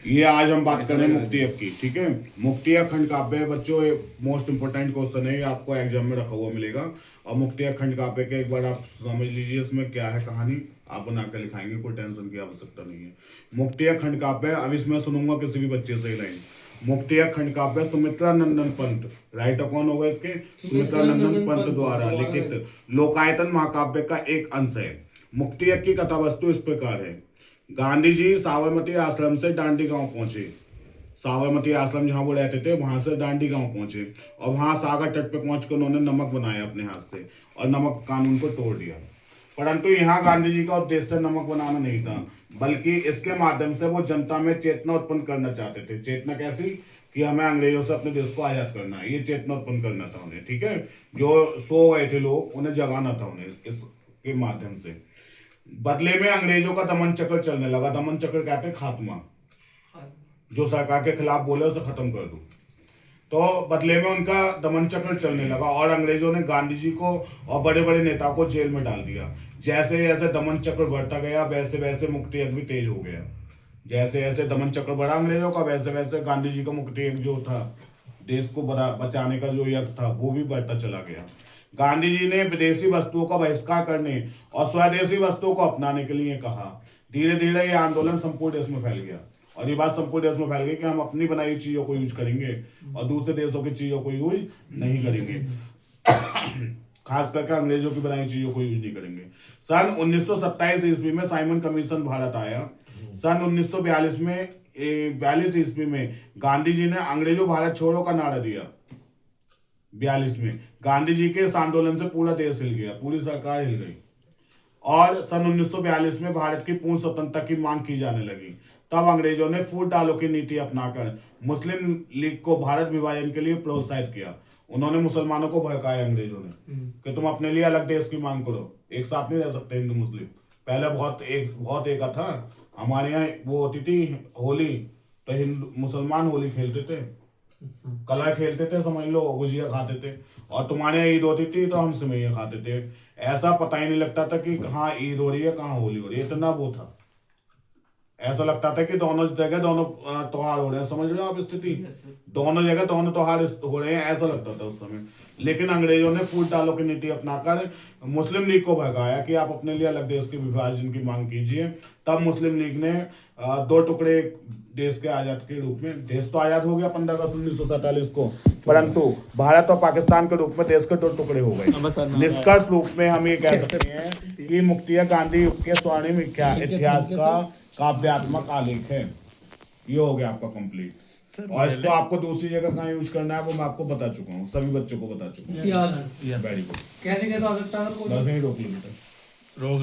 ये आज हम बात करें मुक्तियक की, ठीक है। मुक्तियक खंड काव्य बच्चों मोस्ट इंपोर्टेंट क्वेश्चन है, ये आपको एग्जाम में रखा हुआ मिलेगा। और मुक्तियक खंड काव्य के एक बार आप समझ लीजिए इसमें क्या है कहानी, आप बना कर लिखाएंगे, कोई टेंशन की आवश्यकता नहीं है। मुक्तियक खंड काव्य, अब इसमें सुनूंगा किसी भी बच्चे से लाइन। मुक्तियक खंड काव्य सुमित्रा नंदन पंत, राइटर कौन होगा इसके? सुमित्रा नंदन पंत द्वारा लिखित लोकायतन महाकाव्य का एक अंश है। मुक्तियक की कथा वस्तु इस प्रकार है। गांधी जी साबरमती आश्रम से डांडी गांव पहुंचे। साबरमती आश्रम जहां वो रहते थे वहां से डांडी गांव पहुंचे और वहां सागर तट पे पहुंचकर उन्होंने नमक बनाया अपने हाथ से और नमक कानून को तोड़ दिया। परंतु यहाँ गांधी जी का उद्देश्य नमक बनाना नहीं था, बल्कि इसके माध्यम से वो जनता में चेतना उत्पन्न करना चाहते थे। चेतना कैसी? कि हमें अंग्रेजों से अपने देश को आजाद करना है, ये चेतना उत्पन्न करना था उन्हें, ठीक है। जो सो गए थे लोग, उन्हें जगाना था उन्हें इसके माध्यम से। बदले में अंग्रेजों का दमन चक्र चलने लगा। दमन चक्र कहते हैं खात्मा, जो सरकार के खिलाफ बोले उसे खत्म कर दो। तो बदले में उनका दमन चक्र चलने लगा और अंग्रेजों ने गांधी जी को और बड़े बड़े नेताओं को जेल में डाल दिया। जैसे जैसे दमन चक्र बढ़ता गया वैसे वैसे मुक्तियज्ञ भी तेज हो गया। जैसे जैसे दमन चक्र बढ़ा अंग्रेजों का, वैसे वैसे गांधी जी का मुक्तियज्ञ जो था, देश को बचाने का जो यज्ञ था, वो भी बढ़ता चला गया। गांधी जी ने विदेशी वस्तुओं का बहिष्कार करने और स्वदेशी वस्तुओं को अपनाने के लिए कहा। धीरे धीरे ये आंदोलन संपूर्ण देश में फैल गया और ये बात संपूर्ण देश में फैल गई कि हम अपनी बनाई चीजों को यूज करेंगे और दूसरे देशों की चीजों को यूज नहीं करेंगे। खास करके अंग्रेजों की बनाई चीजों को यूज नहीं करेंगे। सन 1927 ईस्वी में साइमन कमीशन भारत आया। सन 1942 ईस्वी में गांधी जी ने अंग्रेजों भारत छोड़ो का नारा दिया। 42 में गांधी जी के इस आंदोलन से पूरा देश हिल गया, पूरी सरकार हिल गई और सन 1942 में भारत की पूर्ण स्वतंत्रता की मांग की जाने लगी। तब अंग्रेजों ने फूट डालो की नीति अपनाकर मुस्लिम लीग को भारत विभाजन के लिए प्रोत्साहित किया। उन्होंने मुसलमानों को भड़काया अंग्रेजों ने कि तुम अपने लिए अलग देश की मांग करो, एक साथ नहीं रह सकते हिंदू मुस्लिम। पहले बहुत एक था। हमारे यहाँ वो होती थी होली, तो हिंदू मुसलमान होली खेलते थे, कलर खेलते थे, समझ लो, गुजिया खाते थे। और तुम्हारे यहाँ ईद होती थी तो हम सेवइयां खाते थे। ऐसा पता ही नहीं लगता था कि कहाँ ईद हो रही है कहाँ होली हो रही है, इतना वो था। ऐसा लगता था कि दोनों जगह दोनों त्योहार हो रहे हैं, समझ रहे हो आप स्थिति? दोनों जगह दोनों त्योहार हो रहे हैं, ऐसा लगता था उस समय। लेकिन अंग्रेजों ने फूट डालो की नीति अपनाकर मुस्लिम लीग को भगाया कि आप अपने लिए अलग देश के विभाजन की मांग कीजिए। तब मुस्लिम लीग ने दो टुकड़े देश के आजाद के रूप में, देश तो आजाद हो गया 15 अगस्त 1947 को, परंतु भारत और पाकिस्तान के रूप में देश के दो टुकड़े हो गए। निष्कर्ष रूप में हम ये कह सकते हैं कि मुक्तियज्ञ गांधी युग के स्वर्णिम इतिहास का काव्यात्मक आलेख है। ये हो गया आपका कंप्लीट। और इसको आपको दूसरी जगह कहाँ यूज करना है वो मैं आपको बता चुका हूँ, सभी बच्चों को बता चुका हूँ। Very good. कैसे कैसे आ सकता है? बस यही रोक लो बेटा।